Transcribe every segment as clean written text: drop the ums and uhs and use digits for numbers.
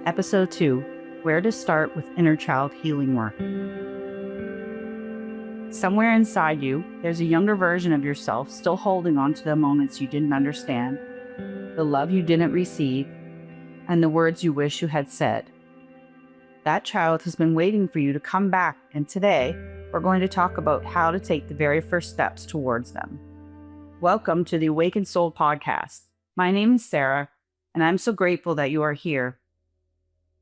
Episode 2, Where to Start with Inner Child Healing Work. Somewhere inside you, there's a younger version of yourself still holding on to the moments you didn't understand, the love you didn't receive, and the words you wish you had said. That child has been waiting for you to come back, and today, we're going to talk about how to take the very first steps towards them. Welcome to the Awakened Soul podcast. My name is Sarah, and I'm so grateful that you are here.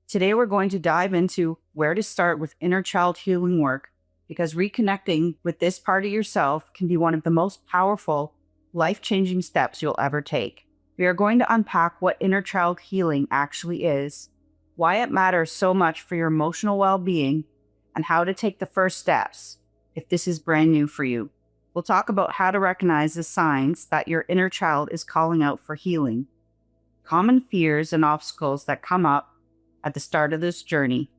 Today, we're going to dive into where to start with inner child healing work, because reconnecting with this part of yourself can be one of the most powerful, life-changing steps you'll ever take. We are going to unpack what inner child healing actually is, why it matters so much for your emotional well-being, and how to take the first steps if this is brand new for you. We'll talk about how to recognize the signs that your inner child is calling out for healing, common fears and obstacles that come up at the start of this journey.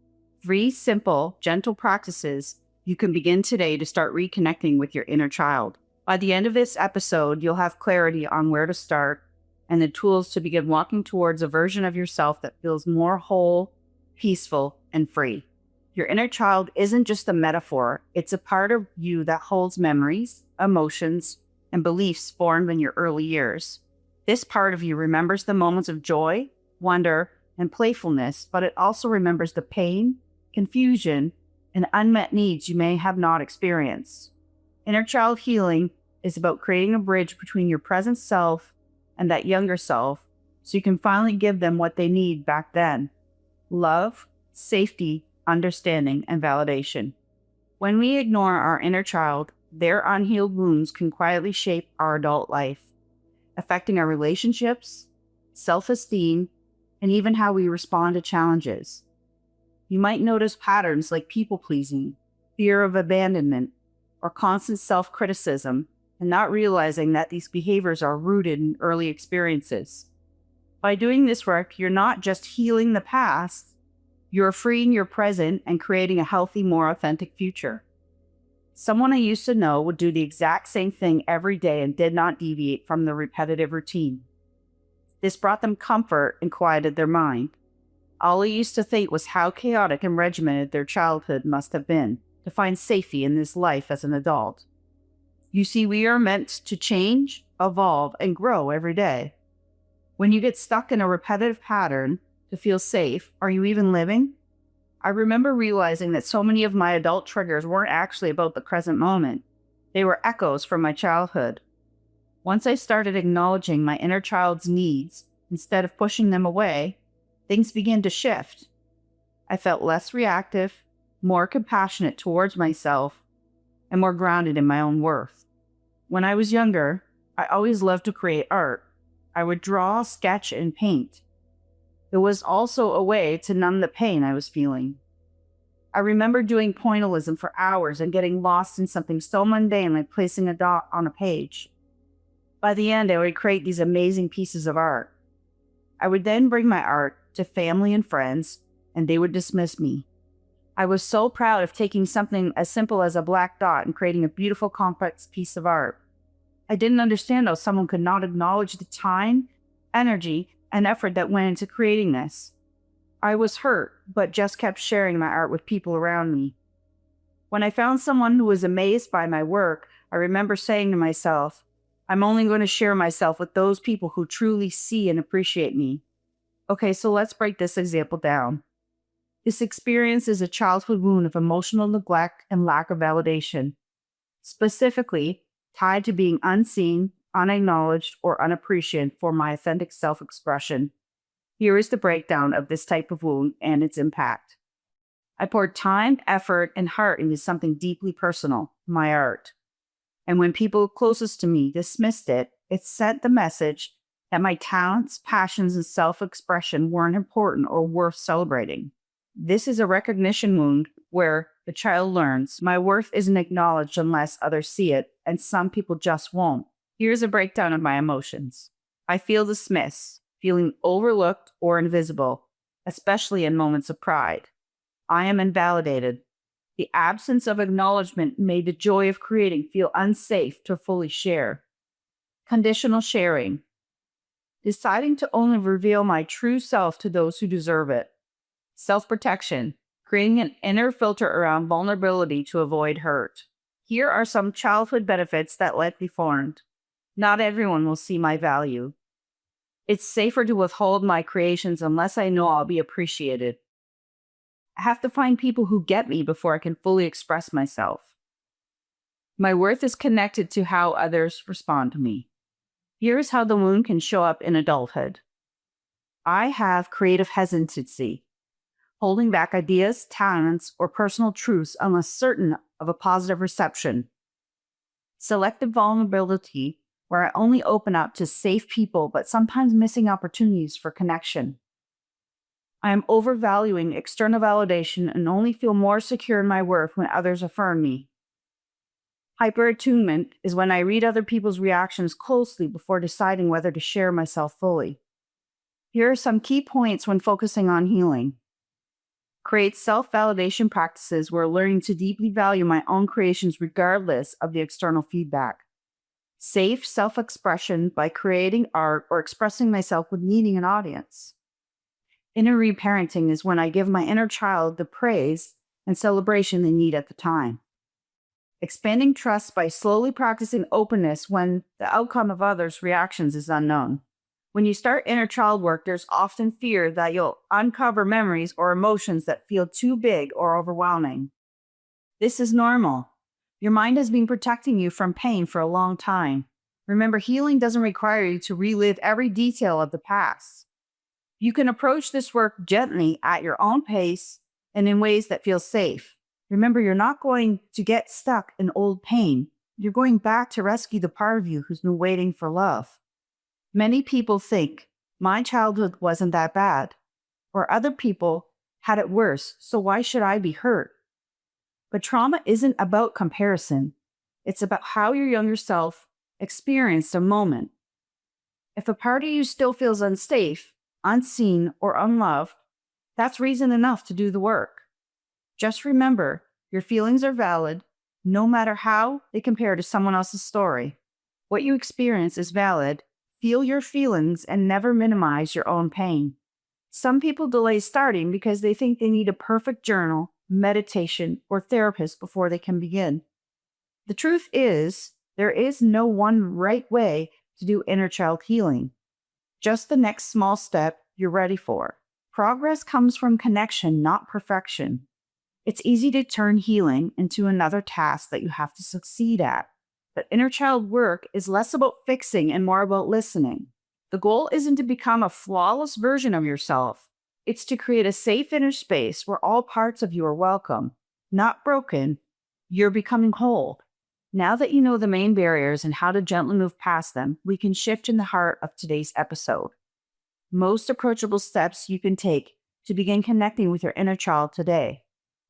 3 simple, gentle practices you can begin today to start reconnecting with your inner child. By the end of this episode, you'll have clarity on where to start and the tools to begin walking towards a version of yourself that feels more whole, peaceful, and free. Your inner child isn't just a metaphor, it's a part of you that holds memories, emotions, and beliefs formed in your early years. This part of you remembers the moments of joy, wonder, and playfulness, but it also remembers the pain, confusion, and unmet needs you may have not experienced. Inner child healing is about creating a bridge between your present self and that younger self so you can finally give them what they need back then: love, safety, understanding, and validation. When we ignore our inner child, their unhealed wounds can quietly shape our adult life, affecting our relationships, self-esteem, and even how we respond to challenges. You might notice patterns like people-pleasing, fear of abandonment, or constant self-criticism, and not realizing that these behaviors are rooted in early experiences. By doing this work, you're not just healing the past, you're freeing your present and creating a healthy, more authentic future. Someone I used to know would do the exact same thing every day and did not deviate from the repetitive routine. This brought them comfort and quieted their mind. All he used to think was how chaotic and regimented their childhood must have been to find safety in this life as an adult. You see, we are meant to change, evolve, and grow every day. When you get stuck in a repetitive pattern to feel safe, are you even living? I remember realizing that so many of my adult triggers weren't actually about the present moment. They were echoes from my childhood. Once I started acknowledging my inner child's needs instead of pushing them away, things began to shift. I felt less reactive, more compassionate towards myself, and more grounded in my own worth. When I was younger, I always loved to create art. I would draw, sketch, and paint. It was also a way to numb the pain I was feeling. I remember doing pointillism for hours and getting lost in something so mundane like placing a dot on a page. By the end, I would create these amazing pieces of art. I would then bring my art to family and friends, and they would dismiss me. I was so proud of taking something as simple as a black dot and creating a beautiful, complex piece of art. I didn't understand how someone could not acknowledge the time, energy, and effort that went into creating this. I was hurt, but just kept sharing my art with people around me. When I found someone who was amazed by my work, I remember saying to myself, I'm only going to share myself with those people who truly see and appreciate me. Okay, so let's break this example down. This experience is a childhood wound of emotional neglect and lack of validation, specifically tied to being unseen, unacknowledged, or unappreciated for my authentic self-expression. Here is the breakdown of this type of wound and its impact. I poured time, effort, and heart into something deeply personal, my art. And when people closest to me dismissed it, it sent the message that my talents, passions, and self-expression weren't important or worth celebrating. This is a recognition wound where the child learns my worth isn't acknowledged unless others see it, and some people just won't. Here's a breakdown of my emotions. I feel dismissed, feeling overlooked or invisible, especially in moments of pride. I am invalidated. The absence of acknowledgement made the joy of creating feel unsafe to fully share. Conditional sharing. Deciding to only reveal my true self to those who deserve it. Self-protection, creating an inner filter around vulnerability to avoid hurt. Here are some childhood benefits that likely formed. Not everyone will see my value. It's safer to withhold my creations unless I know I'll be appreciated. I have to find people who get me before I can fully express myself. My worth is connected to how others respond to me. Here's how the wound can show up in adulthood. I have creative hesitancy, holding back ideas, talents, or personal truths unless certain of a positive reception. Selective vulnerability, where I only open up to safe people, but sometimes missing opportunities for connection. I am overvaluing external validation and only feel more secure in my worth when others affirm me. Hyperattunement is when I read other people's reactions closely before deciding whether to share myself fully. Here are some key points when focusing on healing. Create self-validation practices where learning to deeply value my own creations regardless of the external feedback. Safe self-expression by creating art or expressing myself with needing an audience. Inner reparenting is when I give my inner child the praise and celebration they need at the time. Expanding trust by slowly practicing openness when the outcome of others' reactions is unknown. When you start inner child work, there's often fear that you'll uncover memories or emotions that feel too big or overwhelming. This is normal. Your mind has been protecting you from pain for a long time. Remember, healing doesn't require you to relive every detail of the past. You can approach this work gently at your own pace and in ways that feel safe. Remember, you're not going to get stuck in old pain. You're going back to rescue the part of you who's been waiting for love. Many people think, my childhood wasn't that bad, or other people had it worse, so why should I be hurt? But trauma isn't about comparison. It's about how your younger self experienced a moment. If a part of you still feels unsafe, unseen, or unloved, that's reason enough to do the work. Just remember, your feelings are valid, no matter how they compare to someone else's story. What you experience is valid. Feel your feelings and never minimize your own pain. Some people delay starting because they think they need a perfect journal, meditation, or therapist before they can begin. The truth is, there is no one right way to do inner child healing. Just the next small step you're ready for. Progress comes from connection, not perfection. It's easy to turn healing into another task that you have to succeed at. But inner child work is less about fixing and more about listening. The goal isn't to become a flawless version of yourself. It's to create a safe inner space where all parts of you are welcome, not broken. You're becoming whole. Now that you know the main barriers and how to gently move past them, we can shift in the heart of today's episode. Most approachable steps you can take to begin connecting with your inner child today.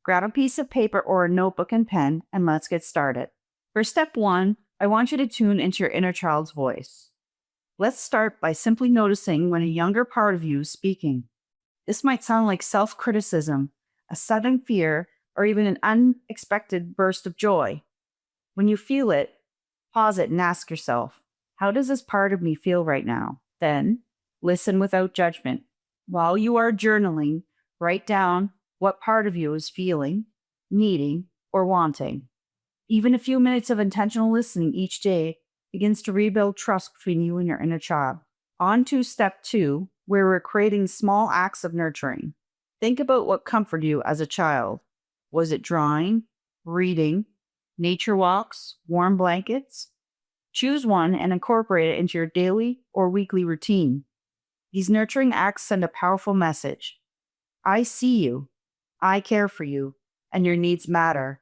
Grab a piece of paper or a notebook and pen, and let's get started. For step 1, I want you to tune into your inner child's voice. Let's start by simply noticing when a younger part of you is speaking. This might sound like self-criticism, a sudden fear, or even an unexpected burst of joy. When you feel it, pause it and ask yourself, how does this part of me feel right now? Then, listen without judgment. While you are journaling, write down what part of you is feeling, needing, or wanting. Even a few minutes of intentional listening each day begins to rebuild trust between you and your inner child. On to step 2, where we're creating small acts of nurturing. Think about what comforted you as a child. Was it drawing, reading, nature walks, warm blankets? Choose one and incorporate it into your daily or weekly routine. These nurturing acts send a powerful message. I see you, I care for you, and your needs matter.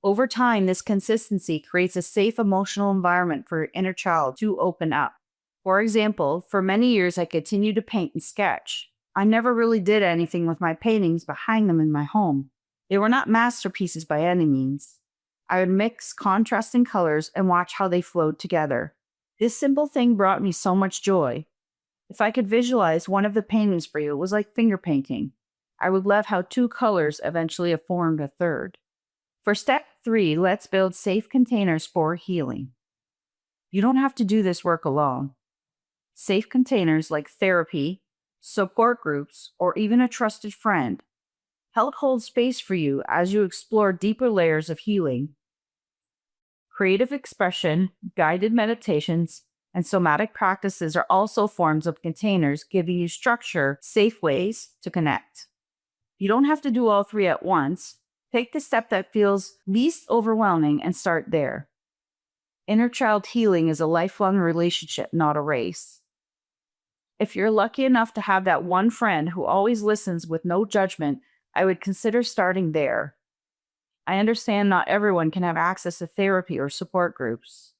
Over time, this consistency creates a safe emotional environment for your inner child to open up. For example, for many years, I continued to paint and sketch. I never really did anything with my paintings but hang them in my home. They were not masterpieces by any means. I would mix contrasting colors and watch how they flowed together. This simple thing brought me so much joy. If I could visualize one of the paintings for you, it was like finger painting. I would love how 2 colors eventually formed a third. For step 3, let's build safe containers for healing. You don't have to do this work alone. Safe containers like therapy, support groups, or even a trusted friend Help hold space for you as you explore deeper layers of healing. Creative expression, guided meditations, and somatic practices are also forms of containers giving you structure, safe ways to connect. You don't have to do all three at once. Take the step that feels least overwhelming and start there. Inner child healing is a lifelong relationship, not a race. If you're lucky enough to have that one friend who always listens with no judgment, I would consider starting there. I understand not everyone can have access to therapy or support groups.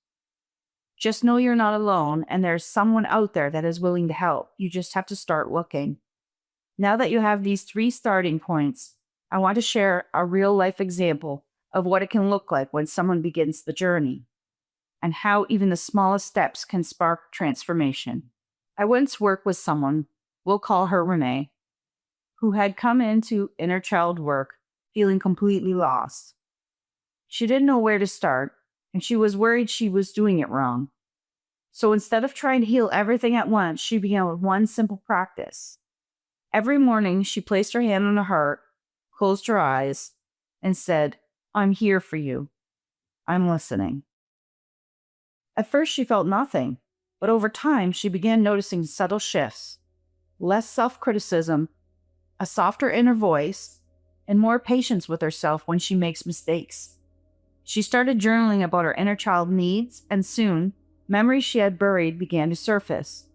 Just know you're not alone and there's someone out there that is willing to help. You just have to start looking. Now that you have these 3 starting points, I want to share a real life example of what it can look like when someone begins the journey and how even the smallest steps can spark transformation. I once worked with someone, we'll call her Renee, who had come into inner child work feeling completely lost. She didn't know where to start, and she was worried she was doing it wrong. So instead of trying to heal everything at once, she began with one simple practice. Every morning, she placed her hand on her heart, closed her eyes, and said, "I'm here for you. I'm listening." At first, she felt nothing, but over time, she began noticing subtle shifts, less self-criticism, a softer inner voice, and more patience with herself when she makes mistakes. She started journaling about her inner child needs, and soon, memories she had buried began to surface,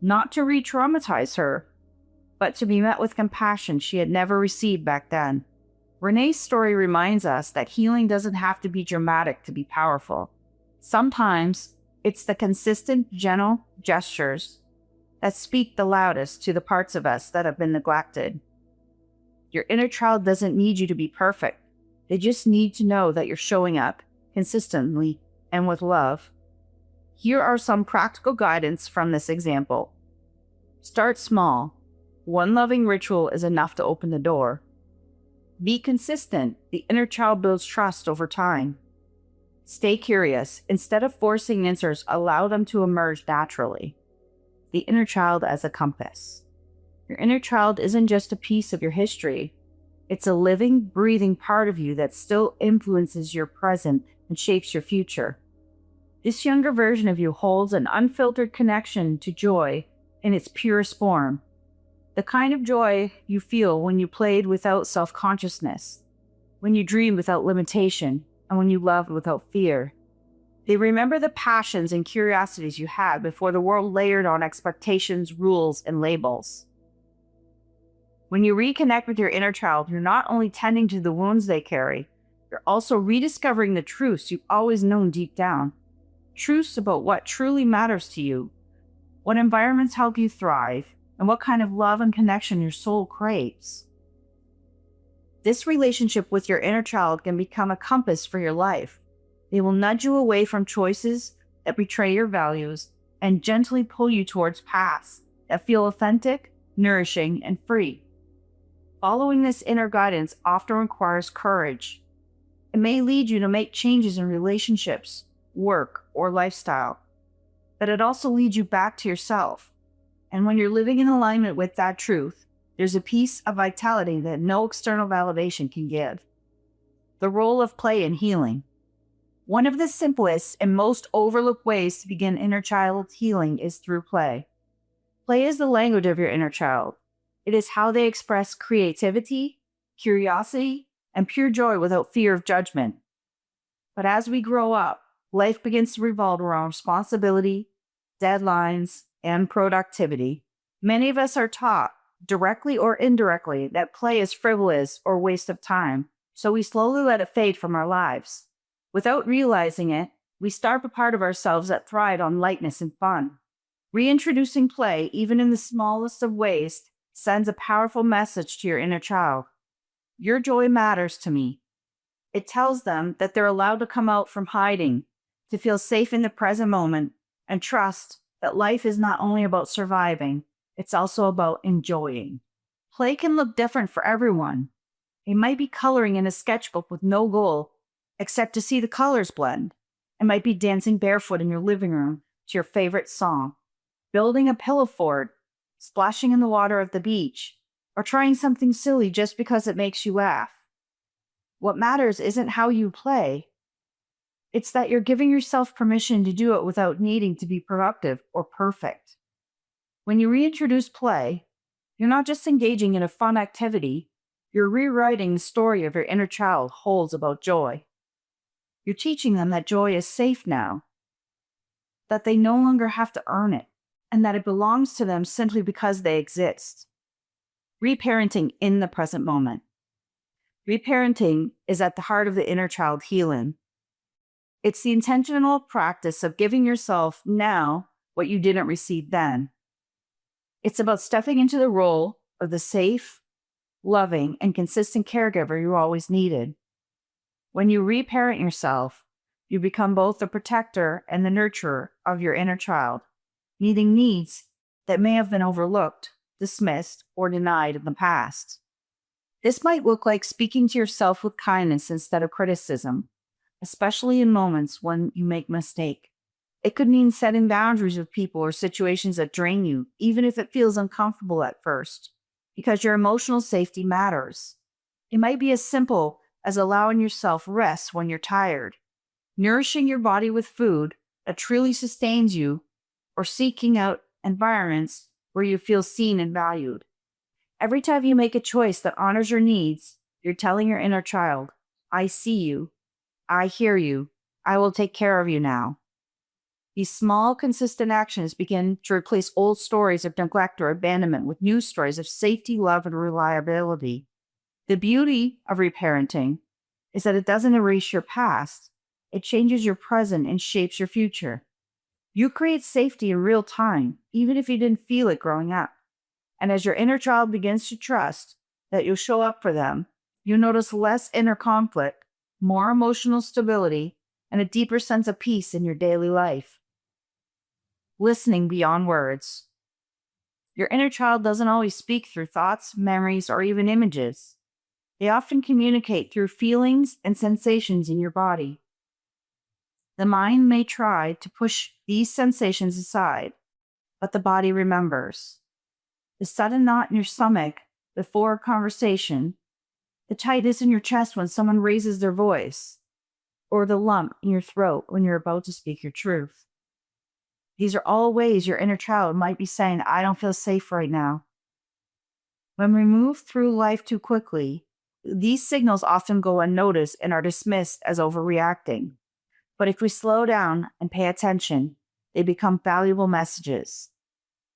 not to re-traumatize her, but to be met with compassion she had never received back then. Renee's story reminds us that healing doesn't have to be dramatic to be powerful. Sometimes, it's the consistent, gentle gestures that speak the loudest to the parts of us that have been neglected. Your inner child doesn't need you to be perfect. They just need to know that you're showing up consistently and with love. Here are some practical guidance from this example. Start small. One loving ritual is enough to open the door. Be consistent. The inner child builds trust over time. Stay curious. Instead of forcing answers, allow them to emerge naturally. The inner child as a compass. Your inner child isn't just a piece of your history. It's a living, breathing part of you that still influences your present and shapes your future. This younger version of you holds an unfiltered connection to joy in its purest form. The kind of joy you feel when you played without self-consciousness, when you dreamed without limitation, and when you loved without fear. They remember the passions and curiosities you had before the world layered on expectations, rules, and labels. When you reconnect with your inner child, you're not only tending to the wounds they carry, you're also rediscovering the truths you've always known deep down. Truths about what truly matters to you, what environments help you thrive, and what kind of love and connection your soul craves. This relationship with your inner child can become a compass for your life. They will nudge you away from choices that betray your values and gently pull you towards paths that feel authentic, nourishing, and free. Following this inner guidance often requires courage. It may lead you to make changes in relationships, work, or lifestyle, but it also leads you back to yourself. And when you're living in alignment with that truth, there's a piece of vitality that no external validation can give. The role of play in healing. One of the simplest and most overlooked ways to begin inner child healing is through play. Play is the language of your inner child. It is how they express creativity, curiosity, and pure joy without fear of judgment. But as we grow up, life begins to revolve around responsibility, deadlines, and productivity. Many of us are taught, directly or indirectly, that play is frivolous or waste of time, so we slowly let it fade from our lives. Without realizing it, we starve a part of ourselves that thrived on lightness and fun. Reintroducing play, even in the smallest of ways, sends a powerful message to your inner child. Your joy matters to me. It tells them that they're allowed to come out from hiding, to feel safe in the present moment, and trust that life is not only about surviving, it's also about enjoying. Play can look different for everyone. It might be coloring in a sketchbook with no goal, except to see the colors blend. It might be dancing barefoot in your living room to your favorite song, building a pillow fort, splashing in the water at the beach, or trying something silly just because it makes you laugh. What matters isn't how you play, it's that you're giving yourself permission to do it without needing to be productive or perfect. When you reintroduce play, you're not just engaging in a fun activity, you're rewriting the story of your inner child holds about joy. You're teaching them that joy is safe now, that they no longer have to earn it, and that it belongs to them simply because they exist. Reparenting in the present moment. Reparenting is at the heart of the inner child healing. It's the intentional practice of giving yourself now what you didn't receive then. It's about stepping into the role of the safe, loving, and consistent caregiver you always needed. When you reparent yourself, you become both the protector and the nurturer of your inner child, meeting needs that may have been overlooked, dismissed, or denied in the past. This might look like speaking to yourself with kindness instead of criticism, especially in moments when you make a mistake. It could mean setting boundaries with people or situations that drain you, even if it feels uncomfortable at first, because your emotional safety matters. It might be as simple as allowing yourself rest when you're tired, nourishing your body with food that truly sustains you, or seeking out environments where you feel seen and valued. Every time you make a choice that honors your needs, you're telling your inner child, I see you, I hear you, I will take care of you now. These small, consistent actions begin to replace old stories of neglect or abandonment with new stories of safety, love, and reliability. The beauty of reparenting is that it doesn't erase your past, it changes your present and shapes your future. You create safety in real time, even if you didn't feel it growing up. And as your inner child begins to trust that you'll show up for them, you'll notice less inner conflict, more emotional stability, and a deeper sense of peace in your daily life. Listening beyond words. Your inner child doesn't always speak through thoughts, memories, or even images. They often communicate through feelings and sensations in your body. The mind may try to push these sensations aside, but the body remembers. The sudden knot in your stomach before a conversation, the tightness in your chest when someone raises their voice, or the lump in your throat when you're about to speak your truth. These are all ways your inner child might be saying, I don't feel safe right now. When we move through life too quickly, these signals often go unnoticed and are dismissed as overreacting. But if we slow down and pay attention, they become valuable messages.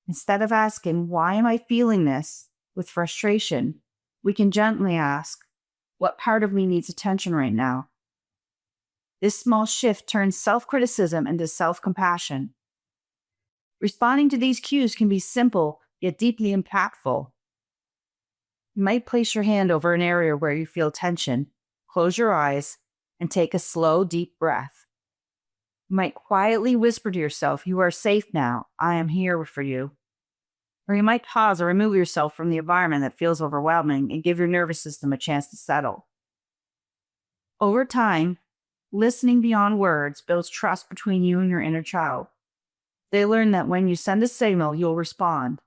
Instead of asking, why am I feeling this with frustration, we can gently ask, what part of me needs attention right now? This small shift turns self-criticism into self-compassion. Responding to these cues can be simple, yet deeply impactful. You might place your hand over an area where you feel tension, close your eyes, and take a slow, deep breath. You might quietly whisper to yourself, you are safe now, I am here for you. Or you might pause or remove yourself from the environment that feels overwhelming and give your nervous system a chance to settle. Over time, listening beyond words builds trust between you and your inner child. They learn that when you send a signal, you'll respond,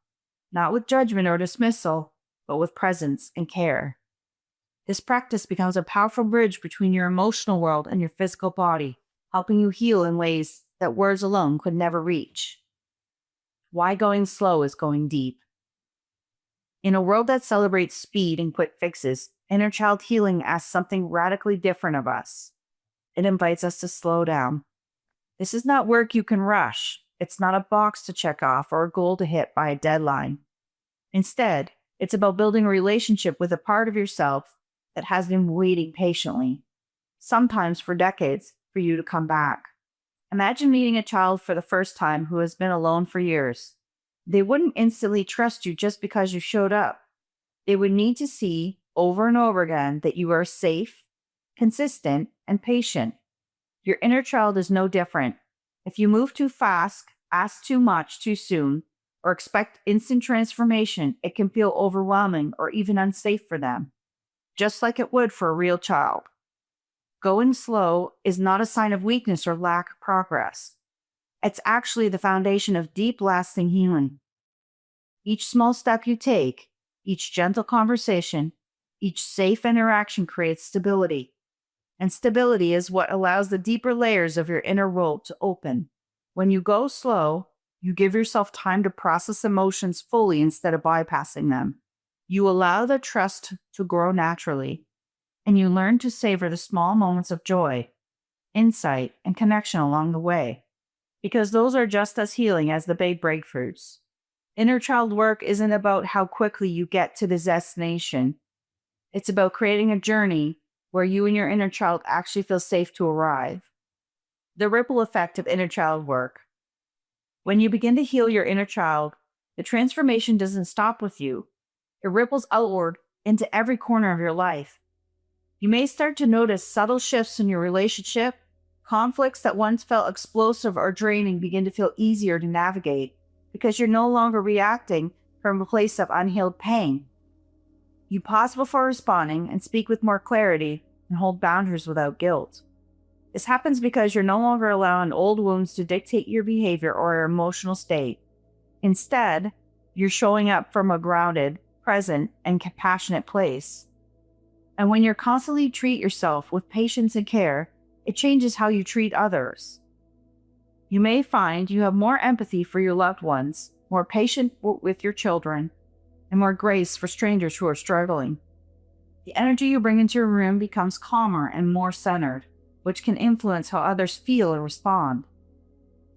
not with judgment or dismissal, but with presence and care. This practice becomes a powerful bridge between your emotional world and your physical body, helping you heal in ways that words alone could never reach. Why going slow is going deep. In a world that celebrates speed and quick fixes, inner child healing asks something radically different of us. It invites us to slow down. This is not work you can rush. It's not a box to check off or a goal to hit by a deadline. Instead, it's about building a relationship with a part of yourself that has been waiting patiently, sometimes for decades, for you to come back. Imagine meeting a child for the first time who has been alone for years. They wouldn't instantly trust you just because you showed up. They would need to see over and over again that you are safe, consistent, and patient. Your inner child is no different. If you move too fast, ask too much too soon, or expect instant transformation, it can feel overwhelming or even unsafe for them, just like it would for a real child. Going slow is not a sign of weakness or lack of progress. It's actually the foundation of deep, lasting healing. Each small step you take, Each gentle conversation, each safe interaction creates stability. And stability is what allows the deeper layers of your inner world to open. When you go slow, you give yourself time to process emotions fully instead of bypassing them. You allow the trust to grow naturally, and you learn to savor the small moments of joy, insight, and connection along the way, because those are just as healing as the big breakthroughs. Inner child work isn't about how quickly you get to the destination. It's about creating a journey where you and your inner child actually feel safe to arrive. The ripple effect of inner child work. When you begin to heal your inner child, the transformation doesn't stop with you. It ripples outward into every corner of your life. You may start to notice subtle shifts in your relationship. Conflicts that once felt explosive or draining begin to feel easier to navigate because you're no longer reacting from a place of unhealed pain. You pause before responding and speak with more clarity and hold boundaries without guilt. This happens because you're no longer allowing old wounds to dictate your behavior or your emotional state. Instead, you're showing up from a grounded, present, and compassionate place. And when you constantly treat yourself with patience and care, it changes how you treat others. You may find you have more empathy for your loved ones, more patience with your children, and more grace for strangers who are struggling. The energy you bring into your room becomes calmer and more centered, which can influence how others feel and respond.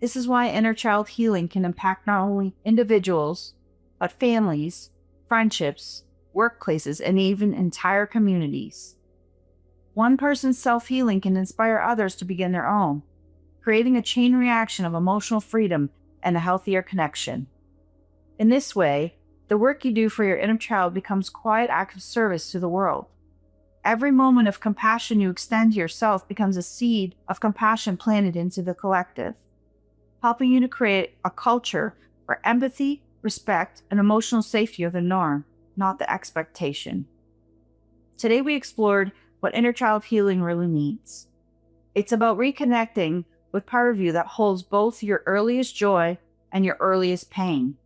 This is why inner child healing can impact not only individuals, but families, friendships, workplaces, and even entire communities. One person's self-healing can inspire others to begin their own, creating a chain reaction of emotional freedom and a healthier connection. In this way, the work you do for your inner child becomes a quiet act of service to the world. Every moment of compassion you extend to yourself becomes a seed of compassion planted into the collective, helping you to create a culture where empathy, respect, and emotional safety are the norm, not the expectation. Today we explored what inner child healing really means. It's about reconnecting with part of you that holds both your earliest joy and your earliest pain.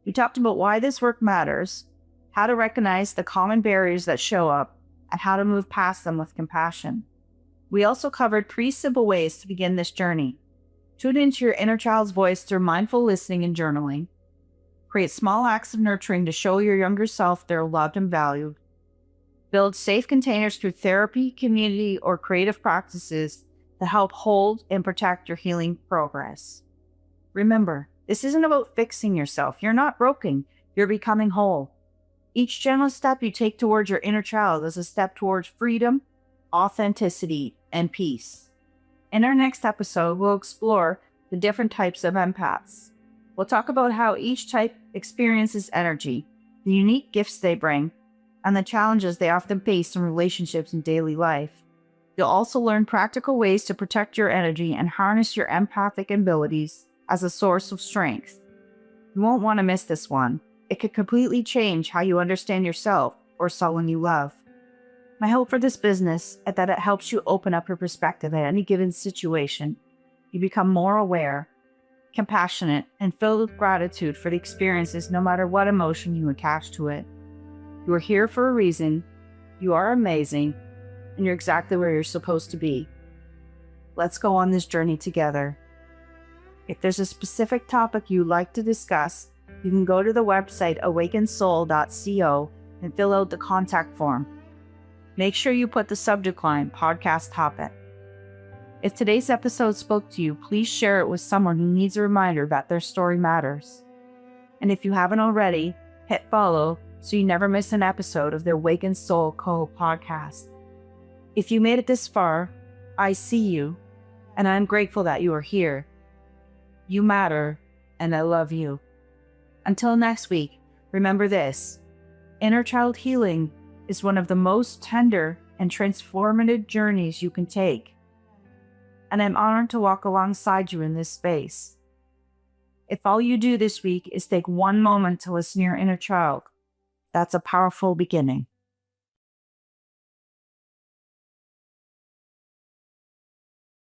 We talked about why this work matters, how to recognize the common barriers that show up, and how to move past them with compassion. We also covered 3 simple ways to begin this journey. Tune into your inner child's voice through mindful listening and journaling. Create small acts of nurturing to show your younger self they're loved and valued. Build safe containers through therapy, community, or creative practices that help hold and protect your healing progress. Remember, this isn't about fixing yourself. You're not broken. You're becoming whole. Each gentle step you take towards your inner child is a step towards freedom, authenticity, and peace. In our next episode, we'll explore the different types of empaths. We'll talk about how each type experiences energy, the unique gifts they bring, and the challenges they often face in relationships and daily life. You'll also learn practical ways to protect your energy and harness your empathic abilities as a source of strength. You won't want to miss this one. It could completely change how you understand yourself or someone you love. My hope for this business is that it helps you open up your perspective at any given situation. You become more aware, compassionate, and filled with gratitude for the experiences no matter what emotion you attach to it. You are here for a reason, you are amazing, and you're exactly where you're supposed to be. Let's go on this journey together. If there's a specific topic you'd like to discuss, you can go to the website awakensoul.co and fill out the contact form. Make sure you put the subject line podcast topic. If today's episode spoke to you, please share it with someone who needs a reminder that their story matters. And if you haven't already, hit follow so you never miss an episode of the Awakened Soul Co. podcast. If you made it this far, I see you, and I'm grateful that you are here. You matter, and I love you. Until next week, remember this: inner child healing is one of the most tender and transformative journeys you can take. And I'm honored to walk alongside you in this space. If all you do this week is take one moment to listen to your inner child, that's a powerful beginning.